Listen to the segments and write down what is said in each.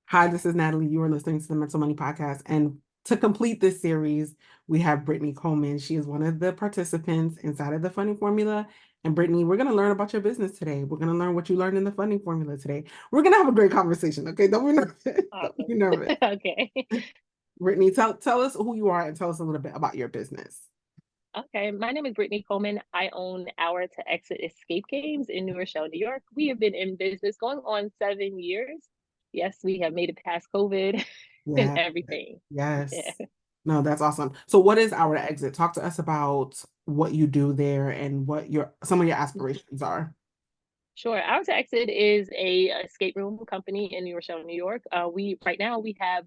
Hi, this is Natalie. You are listening to the Mental Money Podcast. And to complete this series, we have Brittney Coleman. She is one of the participants inside of the funding formula. And Brittney, we're going to learn about your business today. We're going to learn what you learned in the funding formula today. We're going to have a great conversation. Okay. Don't be nervous. Don't Awesome. be nervous. Okay. Brittney, tell us who you are and tell us a little bit about your business. Okay. My name is Brittney Coleman. I own Our to Exit Escape Games in New Rochelle, New York. We have been in business going on 7 years. Yes, we have made it past COVID and Yeah. everything. Yeah. Yes. No, that's awesome. So what is Our Exit? Talk to us about what you do there and what your some of your aspirations are. Sure. Our to Exit is a escape room company in New Rochelle, New York. We right now we have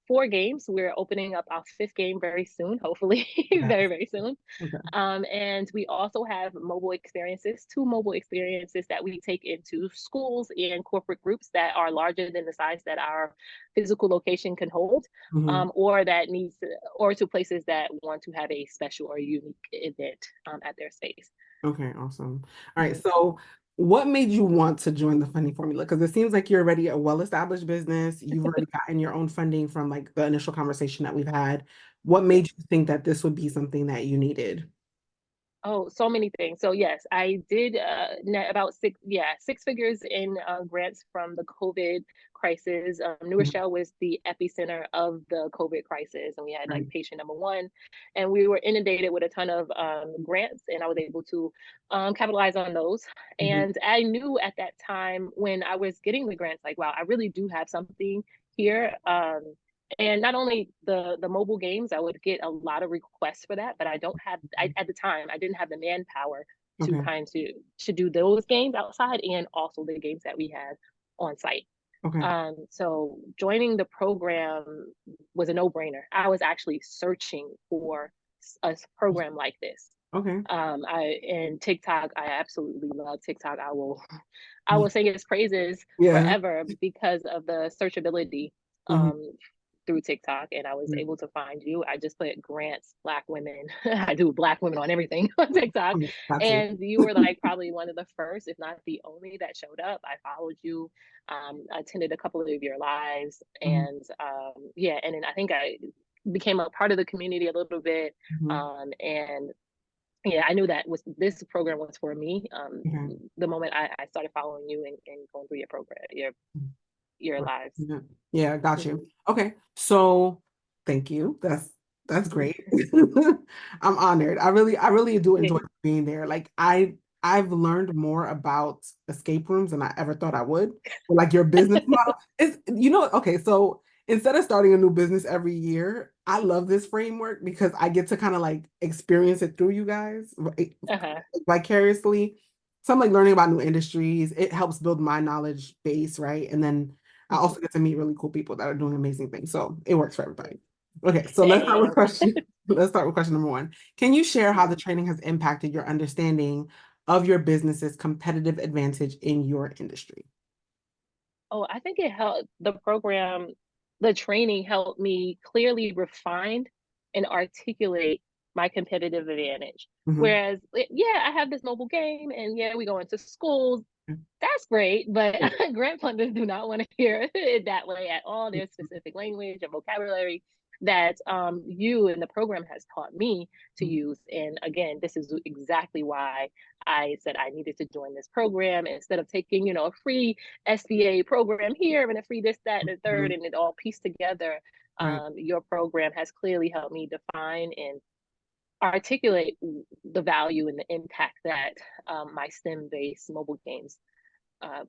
4 games. We're opening up our 5th game very soon, hopefully, Yeah. very, very soon. Okay. And we also have mobile experiences, 2 mobile experiences that we take into schools and corporate groups that are larger than the size that our physical location can hold, Mhm. or that needs to, or to places that want to have a special or unique event at their space. Okay, awesome. All right, Mhm. so what made you want to join the funding formula? Because it seems like you're already a well-established business. You've already gotten your own funding from like the initial conversation that we've had. What Yeah. made you think that this would be something that you needed? Oh, so many things. So yes, I did net about 6 figures in grants from the COVID crisis. New Mhm. Rochelle was the epicenter of the COVID crisis, and we had like Right. patient number one, and we were inundated with a ton of grants, and I was able to capitalize on those. Mhm. And I knew at that time when I was getting the grants, like, wow, I really do have something here. And not only the mobile games, I would get a lot of requests for that, but I don't have at the time I didn't have the manpower to Okay. kind to do those games outside and also the games that we had on site. Okay. So joining the program was a no-brainer. I was actually searching for a program like this. Okay. I and TikTok, I absolutely love TikTok. I will sing its praises Yeah. forever because of the searchability Mhm. um, through TikTok, and I was Yeah. able to find you. I just put grants, Black women. I do Black women on everything on TikTok, Okay. Got you. and you were like probably one of the first, if not the only, that showed up. I followed you, attended a couple of your lives, Mhm. and yeah, and then I think I became a part of the community a little bit, Mhm. and yeah, I knew that was this program was for me. Okay. The moment I started following you and going through your program, your Right. lives. Yeah, yeah, got you. Mhm. Okay, so thank you. That's great. I'm honored. I really do enjoy being there. Like I've learned more about escape rooms than I ever thought I would. But like your business model is, okay, so instead of starting a new business every year, I love this framework because I get to kind of like experience it through you guys, right, Uh-huh. vicariously. So I'm like learning about new industries. It helps build my knowledge base, right? And then I Mhm. also get to meet really cool people that are doing amazing things. So it works for everybody. Okay, so let's start with And question. Let's start with question number one. Can you share how the training has impacted your understanding of your business's competitive advantage in your industry? oh, I think it helped the training helped me clearly refine and articulate my competitive advantage. Mhm. Whereas, yeah, I have this mobile game, and yeah, we go into schools. That's great, but Yeah. grant funders do not want to hear it that way at all. There's specific language and vocabulary that you and the program has taught me to use. And again, this is exactly why I said I needed to join this program instead of taking, a free SBA program here and a free this, that, and the third, Mhm. and it all pieced together. Right. Your program has clearly helped me define and articulate the value and the impact that my STEM-based mobile games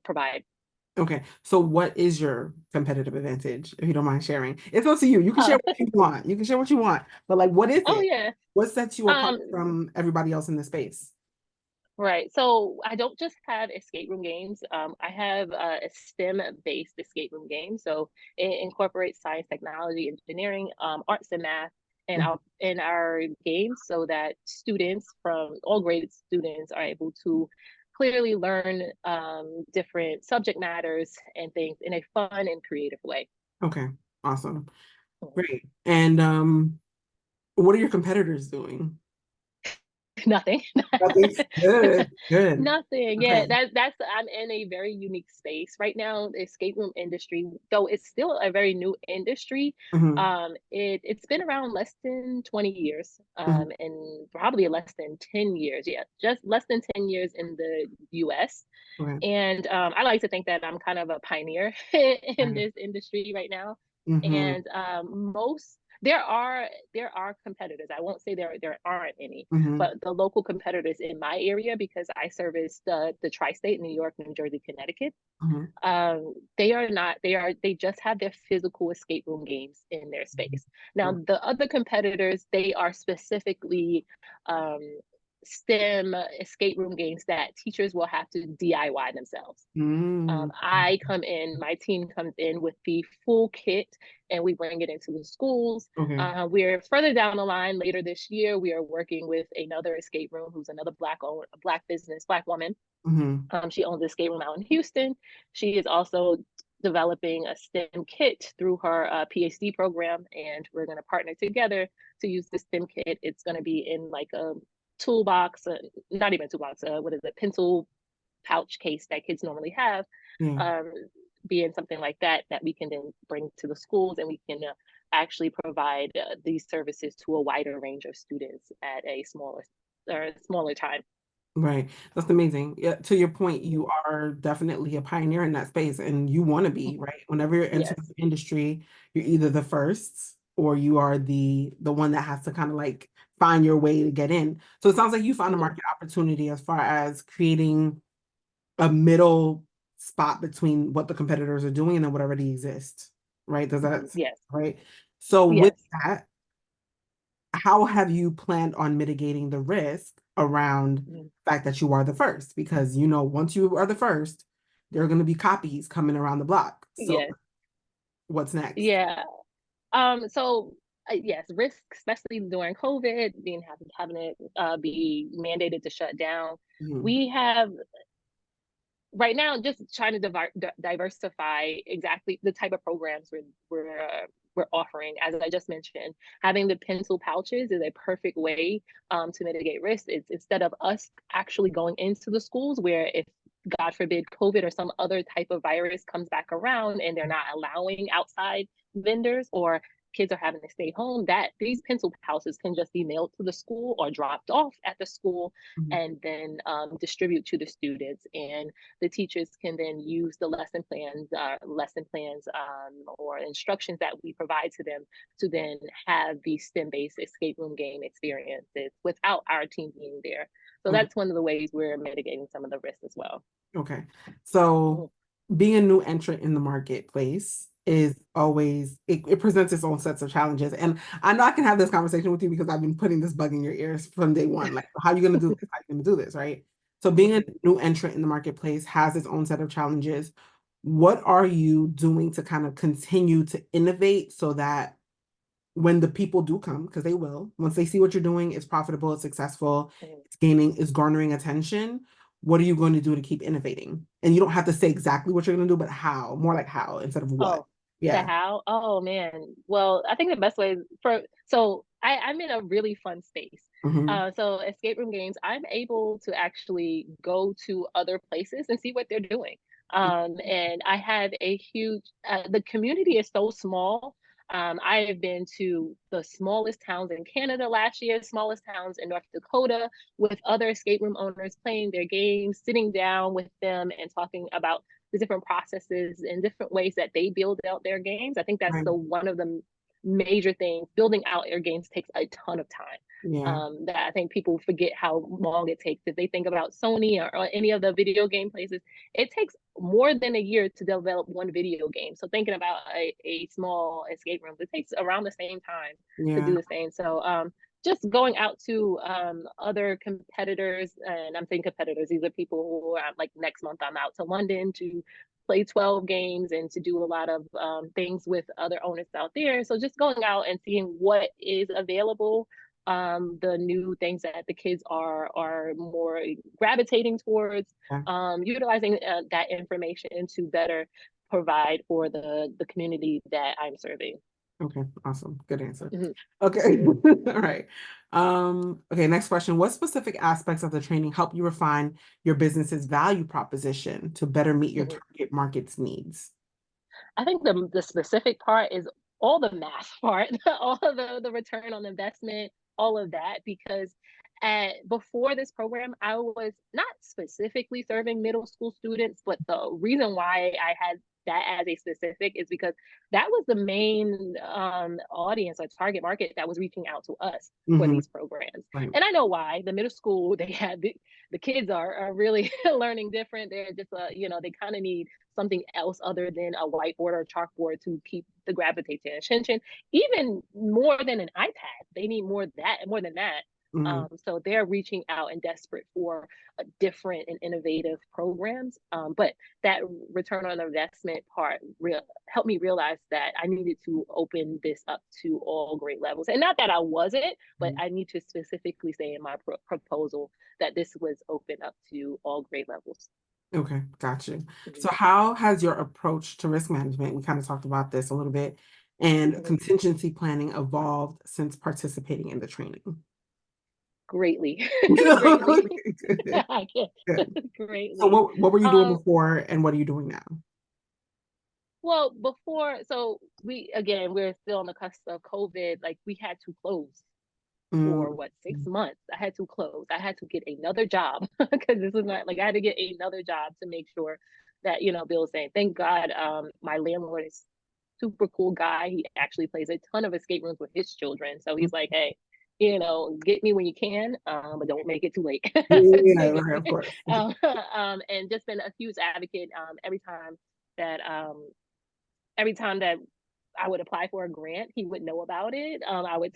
provide. Okay. So what is your competitive advantage, if you don't mind sharing? It's up to you. You can share Uh, what you want. You can share what you want. But like, what is oh it? yeah. What sets you apart Um, from everybody else in the space? right. So I don't just have escape room games. I have a STEM-based escape room game. So it incorporates science, technology, engineering, arts, and math in our games, so that students from all grade students are able to clearly learn different subject matters and things in a fun and creative way. Okay. Awesome. Great. And what are your competitors doing? Nothing. That's good. Good. Nothing. Yeah, Okay. that's I'm in a very unique space right now. The escape room industry, though it's still a very new industry, Hmm. it's been around less than 20 years, Hmm. and probably less than 10 years. Yeah, just less than 10 years in the US. Okay. And I like to think that I'm kind of a pioneer in Right. this industry right now. Hmm. And most there are competitors. I won't say there aren't any, Hmm. but the local competitors in my area, because I service the tri-state, New York, New Jersey, Connecticut. Hmm. They are not. They just have their physical escape room games in their space. Now, the other competitors, they are specifically um, STEM escape room games that teachers will have to DIY themselves. Mm. My team comes in with the full kit, and we bring it into the schools. Okay. We're further down the line later this year. We are working with another escape room who's another black business, black woman. Hmm. She owns an escape room out in Houston. She is also developing a STEM kit through her PhD program, and we're going to partner together to use the STEM kit. It's going to be in like a toolbox, not even a toolbox, what is it, pencil pouch case that kids normally have, Yeah. um, being something like that that we can then bring to the schools, and we can actually provide these services to a wider range of students at a smaller time. Right. That's amazing. Yeah, to your point, you Mhm. are definitely a pioneer in that space and you want to be, Mhm. right? Whenever you're entering Yes. the industry, you're either the first or you are the one that has to kind of like find your way to get in. So it sounds like you found a Yeah. market opportunity as far as creating a middle spot between what the competitors are doing and then what already exists, right? Does that Yes. right? So with Yes. that, how have you planned on mitigating the risk around Mm. the fact that you are the first? Because you know, once you are the first, there are going to be copies coming around the block. So Yes. what's next? Yeah. So yes, risk, especially during COVID, having it be mandated to shut down. Mhm. We have right now just trying to diversify exactly the type of programs we're offering. As I just mentioned, having the pencil pouches is a perfect way to mitigate risk. It's instead of us actually going into the schools where if God forbid COVID or some other type of virus comes back around and they're not allowing outside vendors or kids are having to stay home, that these pencil pouches can just be mailed to the school or dropped off at the school Mhm. and then distribute to the students. And the teachers can then use the lesson plans or instructions that we provide to them to then have these STEM-based escape room game experiences without our team being there. So Okay. that's one of the ways we're mitigating some of the risks as well. Okay. So Mhm. being a new entrant in the marketplace is always it presents its own sets of challenges. And I know I can have this conversation with you because I've been putting this bug in your ears from day one. Like, how are you gonna do this? How are you gonna do this? Right. So being a Mhm. new entrant in the marketplace has its own set of challenges. What are you doing to kind of continue to innovate so that when the people do come, because they will, once they see what you're doing, it's profitable, it's successful, Mhm. it's garnering attention. What are you going to do to keep innovating? And you don't have to say exactly what you're going to do, but how, more like how instead of what. Oh, the Yeah. how? Oh man. Well, I think the best way I'm in a really fun space. Hmm. So escape room games, I'm able to actually go to other places and see what they're doing. And I have a huge the community is so small. I have been to the smallest towns in Canada last year, smallest towns in North Dakota, with other escape room owners playing their games, sitting down with them and talking about the different processes and different ways that they build out their games. I think that's Right. the one of the major things. Building out your games takes a ton of time. Yeah. That I think people forget how long it takes. If they think about Sony or any of the video game places, it takes more than a year to develop one video game. So thinking about a small escape room, it takes around the same time to Yeah. do the same. So just going out to other competitors, and I'm saying competitors, these are people who are like next month I'm out to London to play 12 games and to do a lot of things with other owners out there. So just going out and seeing what is available, the new things that the kids are more gravitating towards, Yeah. utilizing that information to better provide for the community that I'm serving. Okay, awesome. Good answer. Mhm, Okay. All right. Okay, next question. What specific aspects of the training help you refine your business's value proposition to better meet your mhm. target market's needs? I think the specific part is all the math part, all of the return on investment, all of that, because before this program, I was not specifically serving middle school students, but the reason why I had that as a specific is because that was the main audience or target market that was reaching out to us for Hmm. these programs. Right. And I know why. The middle school, they had the kids are really learning different. They're just they kind of need something else other than a whiteboard or chalkboard to keep the gravitate their attention. Even more than an iPad, they need more than that. Hmm. So they're reaching out and desperate for different and innovative programs. But that return on investment part helped me realize that I needed to open this up to all grade levels. And not that I wasn't, but I need to specifically say in my proposal that this was open up to all grade levels. Okay, got you. Mhm, So how has your approach to risk management, we kind of talked about this a little bit, and mhm. contingency planning evolved since participating in the training? Greatly, greatly. Okay, good, I can good. So greatly. what were you doing Um, before and what are you doing now? well, before, so we're still on the cusp of COVID. Like we had to close for Mm, what, 6 months. I had to close. I had to get another job because this was not like I had to get another job to make sure that Bill was saying. Thank God, my landlord is super cool guy. He actually plays a ton of escape rooms with his children. So he's like, hey, get me when you can, but don't make it too late yeah, to get right, of me. course. And just been a huge advocate. That every time that I would apply for a grant, he would know about it. I would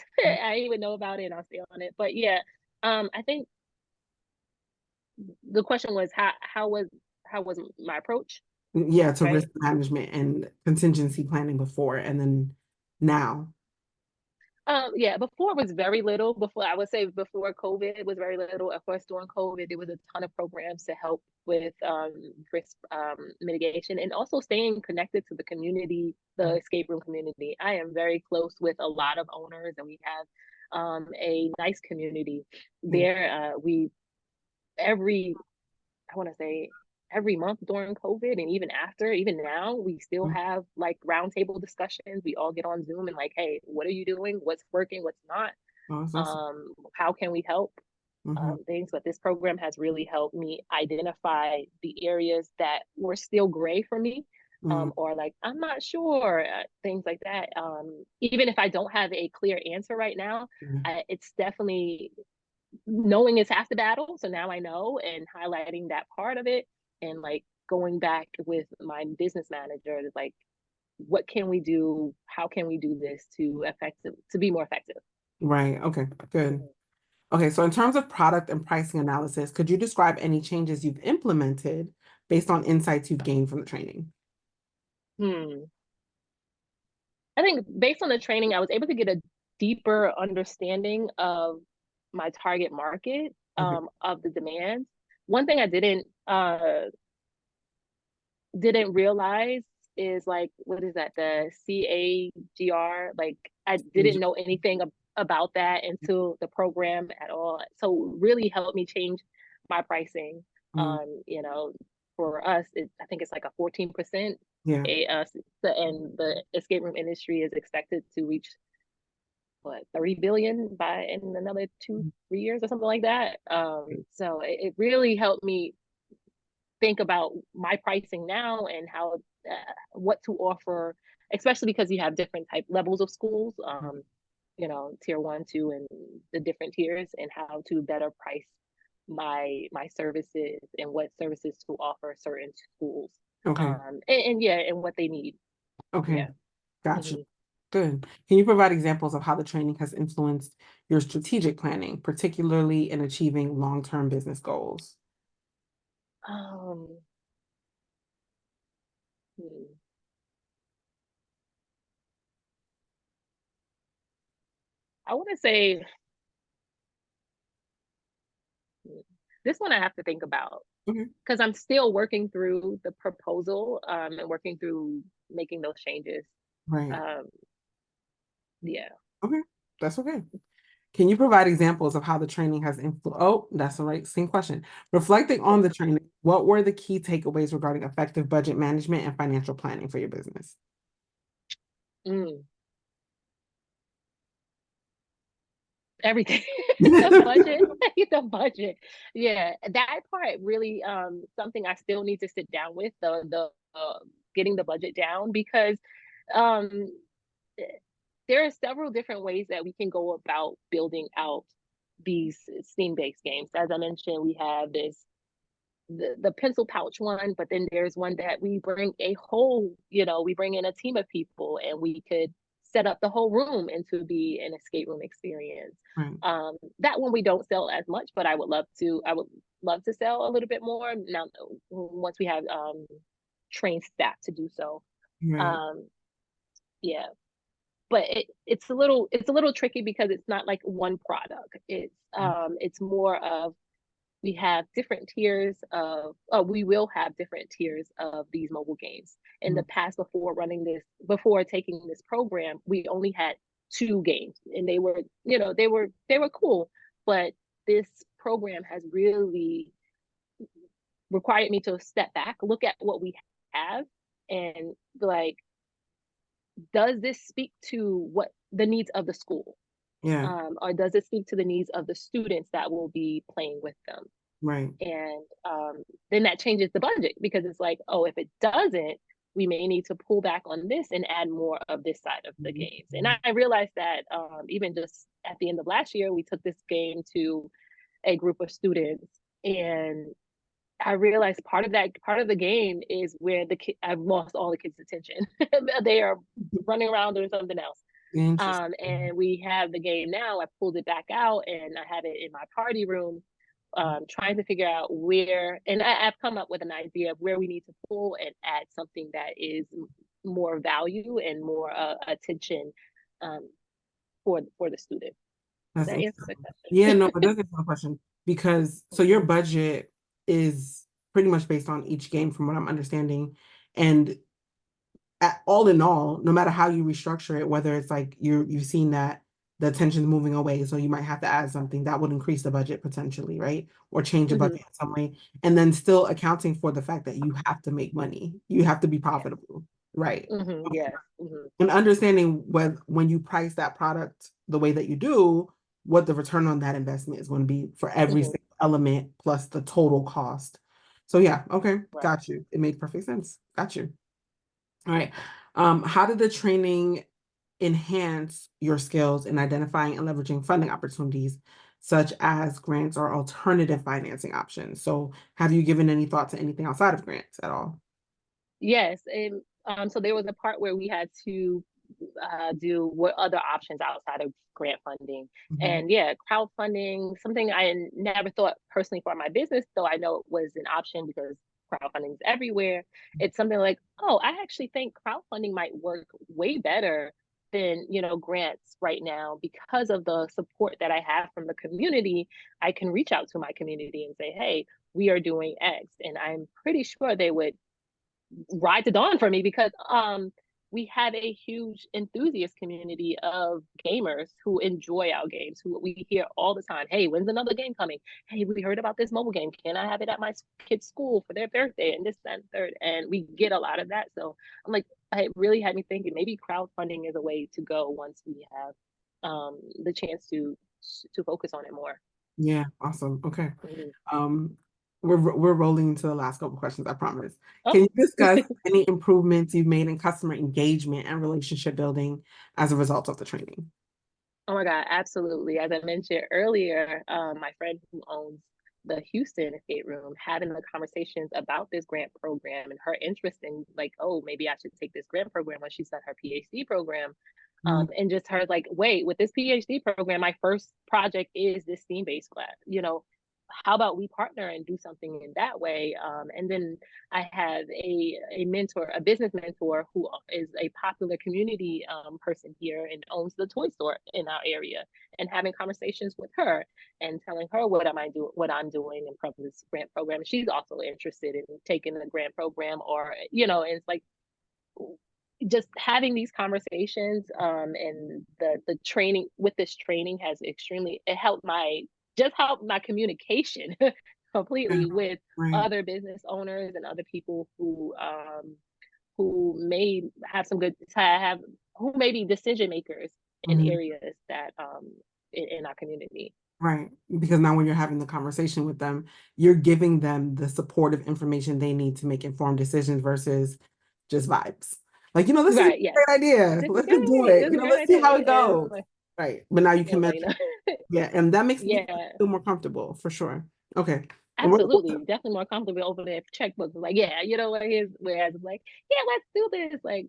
he would know about it and I'll stay on it. But yeah, I think the question was how was my approach, Yeah, to right? risk management and contingency planning before and then now. Yeah, before it was very little. Before I would say before COVID, it was very little. Of course, during COVID, there was a ton of programs to help with risk mitigation and also staying connected to the community, the escape room community. I am very close with a lot of owners, and we have a nice community Yeah. there. We every I want to say every month during COVID and even after, even now, we still have like roundtable discussions. We all get on Zoom and like, hey, what are you doing? What's working? What's not? Oh, that's awesome. How can we help? Hmm. Things. But this program has really helped me identify the areas that were still gray for me. Mm, Or like I'm not sure, things like that. Even if I don't have a clear answer right now, yeah. it's definitely knowing is half the battle. So now I know, and highlighting that part of it and like going back with my business manager, like, what can we do? How can we do this to be more effective? Right. Okay, good. Mhm. Okay, so in terms of product and pricing analysis, could you describe any changes you've implemented based on insights you've gained from the training? Hmm. I think based on the training, I was able to get a deeper understanding of my target market, Okay. of the demands. One thing I didn't realize is like, what is that, the CAGR? Like I didn't know anything about that until the program at all. So really helped me change my pricing. Mm, For us, I think it's like a 14%. yeah. And the escape room industry is expected to reach what, 30 billion by in another 2 3 years or something like that. So it really helped me think about my pricing now and how what to offer, especially because you have different type levels of schools, tier one, two, and the different tiers, and how to better price my services and what services to offer certain schools, Okay. and yeah, and what they need. Okay. Yeah. Got you. Hmm. Good. Can you provide examples of how the training has influenced your strategic planning, particularly in achieving long-term business goals? Um, hmm. I want to say, this one I have to think about Okay. because I'm still working through the proposal, and working through making those changes. Right. Um, Yeah. Okay, that's okay. Can you provide examples of how the training has influenced? Oh, that's the right, same question. Reflecting on the training, what were the key takeaways regarding effective budget management and financial planning for your business? Mm. Everything. The budget. The budget. Yeah, that part really something I still need to sit down with, the getting the budget down, because um there are several different ways that we can go about building out these steam-based games. As I mentioned, we have the pencil pouch one, but then there's one that we bring a whole, we bring in a team of people and we could set up the whole room and to be an escape room experience. Right, That one we don't sell as much, but I would love to sell a little bit more now once we have trained staff to do so. right, Um, yeah, but it's a little tricky because it's not like one product. It's more of, we have different tiers of we will have different tiers of these mobile games. In the past, before taking this program, we only had two games, and they were cool, but this program has really required me to step back, look at what we have, and like, does this speak to what the needs of the school, yeah, or does it speak to the needs of the students that will be playing with them? right, And then that changes the budget, because it's like, oh, if it doesn't, we may need to pull back on this and add more of this side of the games. And I realized that even just at the end of last year, we took this game to a group of students, and I realized part of the game is where I've lost all the kids' attention. They are running around doing something else. interesting. And we have the game now. I pulled it back out and I have it in my party room, trying to figure out where, and I've come up with an idea of where we need to pull and add something that is more value and more attention, um, for the student. Does That's that answer interesting. the Yeah, no, question? it does answer the question because so your budget is pretty much based on each game, from what I'm understanding, and all in all, no matter how you restructure it, whether it's like you've seen that the attention's moving away, so you might have to add something that would increase the budget potentially, right? Or change the Hmm. budget in some way, and then still accounting for the fact that you have to make money, you have to be Yes. profitable, right? Yes. Hmm. And understanding when you price that product the way that you do, what the return on that investment is going to be for every Hmm. single element plus the total cost. So yeah, okay, Right. got you. It made perfect sense. Got you. All right. How did the training enhance your skills in identifying and leveraging funding opportunities, such as grants or alternative financing options? So, have you given any thought to anything outside of grants at all? Yes, and so there was a part where we had to do what other options outside of grant funding. Mhm. And yeah, crowdfunding, something I never thought personally for my business, though I know it was an option because crowdfunding is everywhere. It's something like, oh, I actually think crowdfunding might work way better than, grants right now, because of the support that I have from the community. I can reach out to my community and say, hey, we are doing X, and I'm pretty sure they would ride to dawn for me, because we have a huge enthusiast community of gamers who enjoy our games, who we hear all the time, hey, when's another game coming? Hey, we heard about this mobile game, can I have it at my kid's school for their birthday, and this, that, and third. And we get a lot of that. So I'm like, it really had me thinking maybe crowdfunding is a way to go once we have the chance to focus on it more. Yeah, awesome. Okay. Mhm. Um, we're rolling into the last couple questions, I promise. Oh. Can you discuss any improvements you've made in customer engagement and relationship building as a result of the training? Oh my God, absolutely. As I mentioned earlier, my friend who owns the Houston escape room, having the conversations about this grant program and her interest in, like, oh, maybe I should take this grant program when she's done her PhD program. Mm, And just her like, wait, with this PhD program, my first project is this theme-based class. How about we partner and do something in that way? And then I have a mentor, a business mentor, who is a popular community person here and owns the toy store in our area, and having conversations with her and telling her what I'm doing in front of this grant program. She's also interested in taking the grant program, or and it's like, just having these conversations, and the training with this training has extremely, it helped my communication Yeah, completely with right. other business owners and other people who may have some good have who may be decision makers in Mhm. areas that in our community. Right. Because now when you're having the conversation with them, you're giving them the supportive information they need to make informed decisions versus just vibes. Like, this is a Right, yes. great idea. This is Let's just do great. it. This is a great Let's see how it idea. And goes. Right. But now you can like, measure. Yeah. And that makes me yeah, feel more comfortable for sure. Okay. And absolutely. Definitely more comfortable over there checkbooks. Like, yeah, you know what it is, whereas it's like, yeah, let's do this. Like,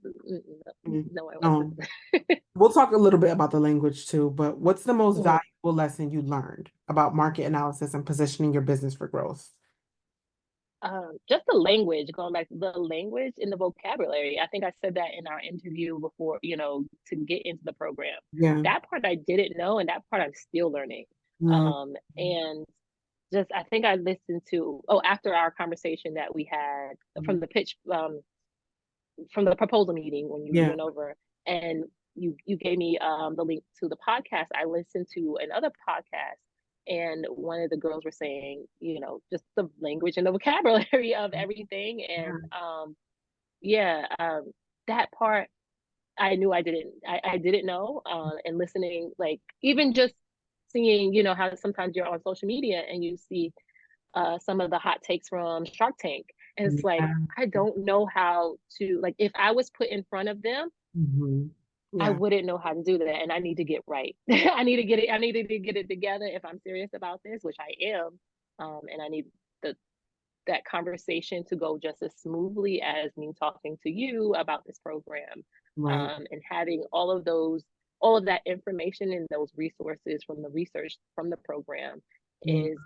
no, I no, wasn't. we'll talk a little bit about the language too, but what's the most Mhm. valuable lesson you learned about market analysis and positioning your business for growth? Just the language, going back to the language and the vocabulary. I think I said that in our interview before, to get into the program. Yeah. That part I didn't know, and that part I'm still learning. Mm, And just, I think I listened to, oh, after our conversation that we had from the pitch, from the proposal meeting when you yeah. went over, and you gave me the link to the podcast. I listened to another podcast, and one of the girls were saying, just the language and the vocabulary of everything. Yeah. And yeah, that part I knew I didn't know. And listening, like, even just seeing, how sometimes you're on social media and you see some of the hot takes from Shark Tank. And it's like, Yeah. I don't know how to, like, if I was put in front of them, Mhm. I Yeah. wouldn't know how to do that. And I need to get right. I need to get it. I needed to get it together if I'm serious about this, which I am. And I need the that conversation to go just as smoothly as me talking to you about this program, Right. and having all of that information and those resources from the research from the program Yeah. is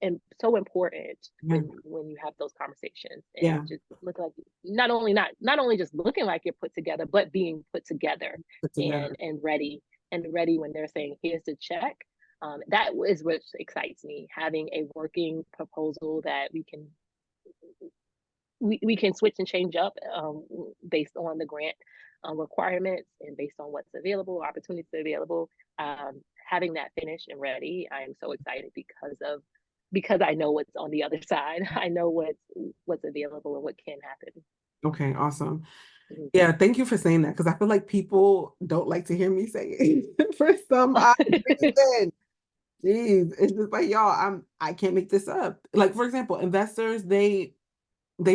and so important Yeah. when you have those conversations, and Yeah. just look like, not only just looking like you're put together, but being put together Put together. and ready when they're saying, here's the check. That is what excites me, having a working proposal that we can switch and change up, based on the grant requirements and based on what's available, opportunities available. Having that finished and ready, I am so excited because I know what's on the other side. I know what's available and what can happen. Okay, awesome. Mhm. Yeah, thank you for saying that because I feel like people don't like to hear me say it for some odd reason. Jeez, it's just like y'all, I can't make this up. Like for example, investors, they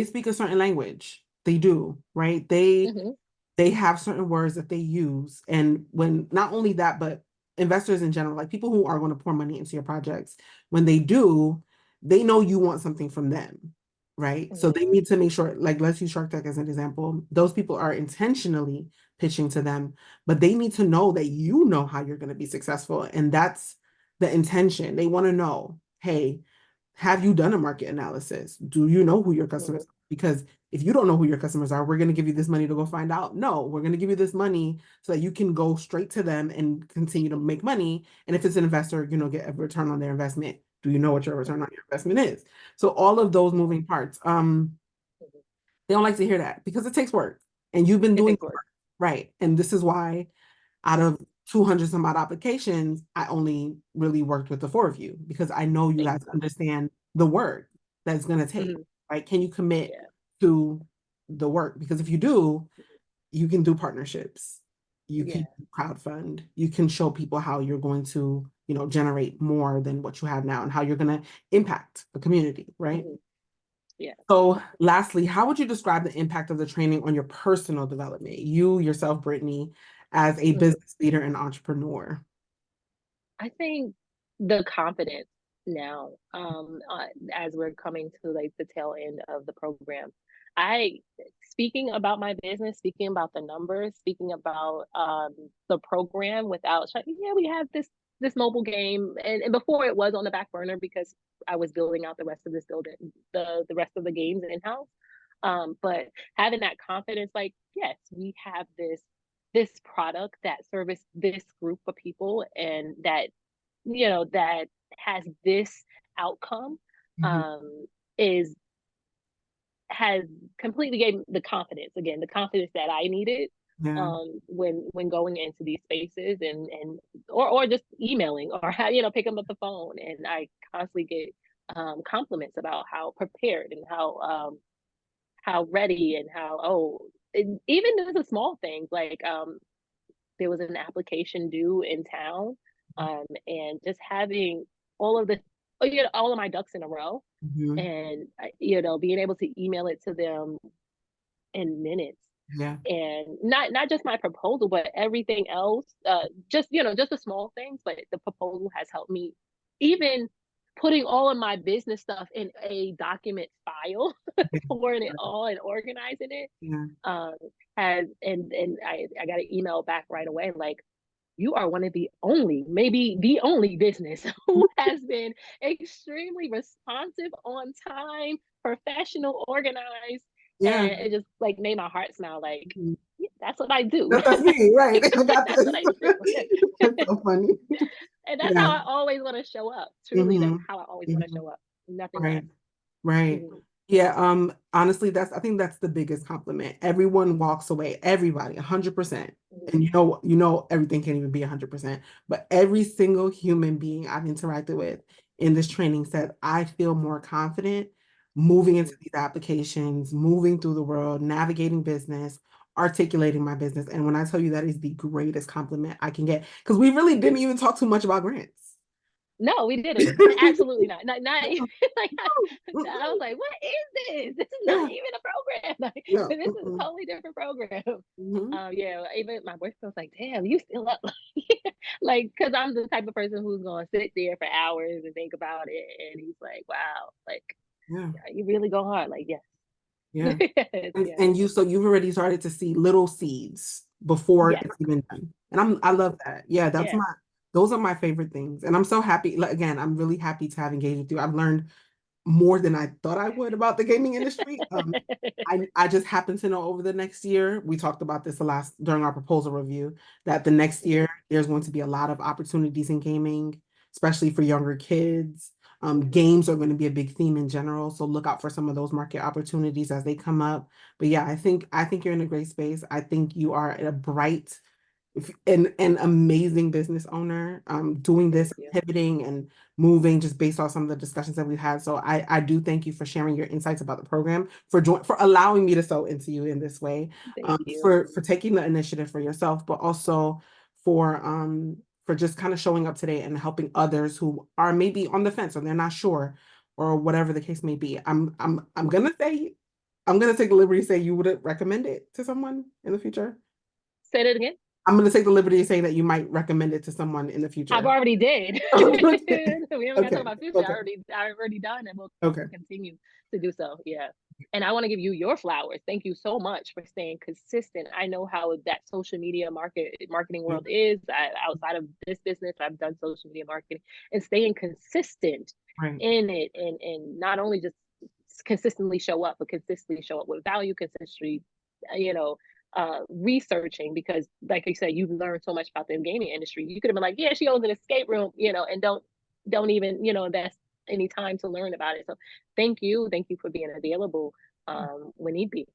speak a certain language. They do, right? Mhm. They have certain words that they use. And when not only that, but investors in general, like people who are going to pour money into your projects, when they do, they know you want something from them, right? So Mhm. they need to make sure, like let's use Shark Tank as an example. Those people are intentionally pitching to them, but they need to know that you know how you're going to be successful. And that's the intention. They want to know, hey, have you done a market analysis? Do you know who your customers Mhm. are? Because if you don't know who your customers are, we're going to give you this money to go find out. No, we're going to give you this money so that you can go straight to them and continue to make money. And if it's an investor, get a return on their investment. Do you know what your return on your investment is? So all of those moving parts, Mhm. they don't like to hear that because it takes work and you've been It doing takes the work. work, right. And this is why out of 200 some odd applications, I only really worked with the four of you because I know you guys Exactly. understand the work that it's going to take, Mhm. right? Can you commit Yeah. to the work? Because if you do, you can do partnerships, you can Yeah. crowdfund, you can show people how you're going to, generate more than what you have now and how you're going to impact the community, right? Mhm. Yeah. So, lastly, how would you describe the impact of the training on your personal development, you yourself, Brittney, as a Mhm. business leader and entrepreneur? I think the confidence now, as we're coming to like the tail end of the program, I speaking about my business, speaking about the numbers, speaking about the program without yeah, we have this mobile game, and before it was on the back burner because I was building out the rest of this building, the rest of the games in house. But having that confidence, like, yes, we have this product that service this group of people, and that has this outcome, Mhm. um, is has completely gave me the confidence, again, the confidence that I needed Yeah. when going into these spaces, or just emailing, or picking up the phone, and I constantly get compliments about how prepared and how ready, and how, and even the small things, like there was an application due in town, and just having all of the all of my ducks in a row, Mhm. and being able to email it to them in minutes, Yeah. and not just my proposal, but everything else, just the small things, but the proposal has helped me, even putting all of my business stuff in a document file, storing it all and organizing it, Yeah. um has and I got an email back right away, like, you are one of the only, maybe the only business who has been extremely responsive, on time, professional, organized, Yeah. and it just like made my heart smile. Like, Mhm. yeah, that's what I do. That's me, right? I got That's this. what I do. That's so funny. And that's how Yeah. I always want to show up. Truly, that's Hmm. how I always want to Hmm. show up. Nothing less. Right. Right. Mhm. Yeah, honestly, I think that's the biggest compliment. Everyone walks away, everybody, 100%. And Mhm. everything can't even be 100%, but every single human being I've interacted with in this training said, I feel more confident moving into Mhm. these applications, moving through the world, navigating business, articulating my business. And when I tell you that is the greatest compliment I can get, because we really didn't even talk too much about grants. No, we didn't. Absolutely not. Not even like I was like, what is this? This is not Yeah, even a program. Like, yeah. this is a totally different program. Mhm. Yeah, even my boyfriend was like, damn, you still up, like, because I'm the type of person who's gonna sit there for hours and think about it. And he's like, wow, like, Yeah, yeah, you really go hard. Like, yes. yeah. Yes, yes, And so you've already started to see little seeds before yes, it's even done. And I love that. Yeah, yes. those are my favorite things. And I'm so happy. Like, again, I'm really happy to have engaged with you. I've learned more than I thought I would about the gaming industry. I just happen to know over the next year, we talked about this during our proposal review, that the next year there's going to be a lot of opportunities in gaming, especially for younger kids. Games are going to be a big theme in general, so look out for some of those market opportunities as they come up. But yeah, I think you're in a great space. I think you are a bright, an amazing business owner, doing Thank this, you. pivoting and moving just based off some of the discussions that we've had. So I do thank you for sharing your insights about the program, for allowing me to sow into you in this way, Thank you. for taking the initiative for yourself, but also for just kind of showing up today and helping others who are maybe on the fence or they're not sure or whatever the case may be. I'm gonna take the liberty to say you would recommend it to someone in the future. Say that again. I'm going to take the liberty of saying that you might recommend it to someone in the I've future. already did. Okay. We haven't got to talk Okay. about future. Okay. I already done, and will Okay. continue to do so. Yeah. And I want to give you your flowers. Thank you so much for staying consistent. I know how that social media marketing world is. Outside of this business, I've done social media marketing, and staying consistent Right. in it, and not only just consistently show up, but consistently show up with value, consistently, you know, researching, because like I said, you've learned so much about the gaming industry. You could have been like, yeah, she owns an escape room, and don't even, invest any time to learn about it. So thank you for being available when need be.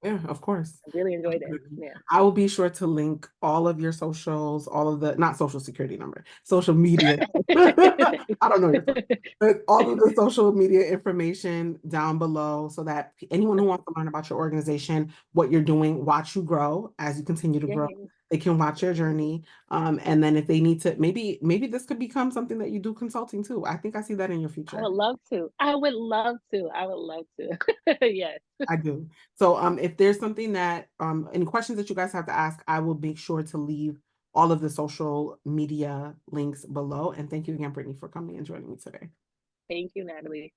Yeah, of course. I really enjoyed it. Definitely. Yeah. I will be sure to link all of your socials, all of the, not social security number, social media. I don't know your phone, but all of the social media information down below so that anyone who wants to learn about your organization, what you're doing, watch you grow as you continue to grow, Yay. they can watch your journey. And then if they need to, maybe this could become something that you do consulting too. I think I see that in your I would future. love to. I would love to. I would love to. Yes. I do. So if there's something that any questions that you guys have to ask, I will make sure to leave all of the social media links below. And thank you again, Brittany, for coming and joining me today. Thank you, Natalie.